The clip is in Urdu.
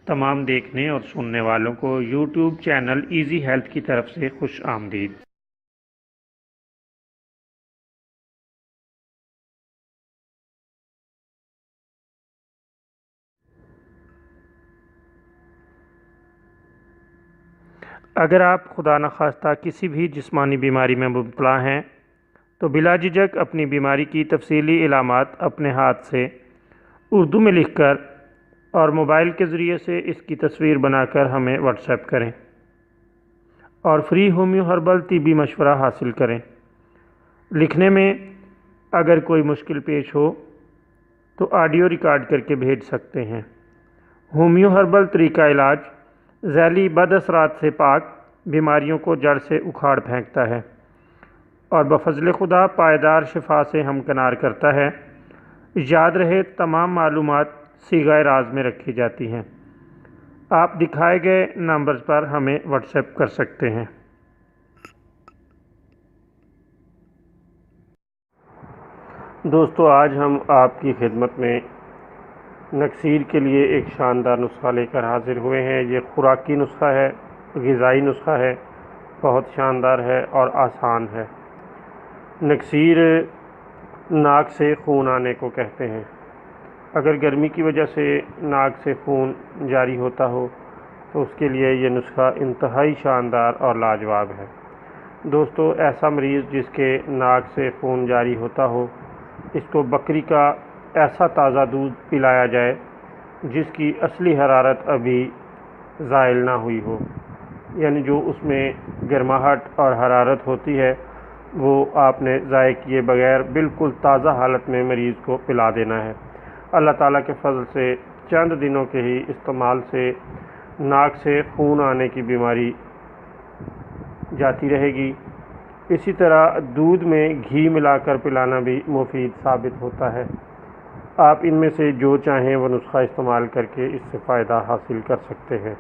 تمام دیکھنے اور سننے والوں کو یوٹیوب چینل ایزی ہیلتھ کی طرف سے خوش آمدید۔ اگر آپ خدا نخواستہ کسی بھی جسمانی بیماری میں مبتلا ہیں تو بلا جھجک اپنی بیماری کی تفصیلی علامات اپنے ہاتھ سے اردو میں لکھ کر اور موبائل کے ذریعے سے اس کی تصویر بنا کر ہمیں واٹس ایپ کریں اور فری ہومیو ہربل طبی مشورہ حاصل کریں۔ لکھنے میں اگر کوئی مشکل پیش ہو تو آڈیو ریکارڈ کر کے بھیج سکتے ہیں۔ ہومیو ہربل طریقہ علاج ذیلی بد اثرات سے پاک، بیماریوں کو جڑ سے اکھاڑ پھینکتا ہے اور بفضل خدا پائیدار شفا سے ہمکنار کرتا ہے۔ یاد رہے تمام معلومات صیغہ راز میں رکھی جاتی ہیں۔ آپ دکھائے گئے نمبرز پر ہمیں واٹس ایپ کر سکتے ہیں۔ دوستو، آج ہم آپ کی خدمت میں نکسیر کے لیے ایک شاندار نسخہ لے کر حاضر ہوئے ہیں۔ یہ خوراکی نسخہ ہے، غذائی نسخہ ہے، بہت شاندار ہے اور آسان ہے۔ نکسیر ناک سے خون آنے کو کہتے ہیں۔ اگر گرمی کی وجہ سے ناک سے خون جاری ہوتا ہو تو اس کے لیے یہ نسخہ انتہائی شاندار اور لاجواب ہے۔ دوستو، ایسا مریض جس کے ناک سے خون جاری ہوتا ہو، اس کو بکری کا ایسا تازہ دودھ پلایا جائے جس کی اصلی حرارت ابھی زائل نہ ہوئی ہو، یعنی جو اس میں گرماہٹ اور حرارت ہوتی ہے وہ آپ نے ضائع کیے بغیر بالکل تازہ حالت میں مریض کو پلا دینا ہے۔ اللہ تعالیٰ کے فضل سے چند دنوں کے ہی استعمال سے ناک سے خون آنے کی بیماری جاتی رہے گی۔ اسی طرح دودھ میں گھی ملا کر پلانا بھی مفید ثابت ہوتا ہے۔ آپ ان میں سے جو چاہیں وہ نسخہ استعمال کر کے اس سے فائدہ حاصل کر سکتے ہیں۔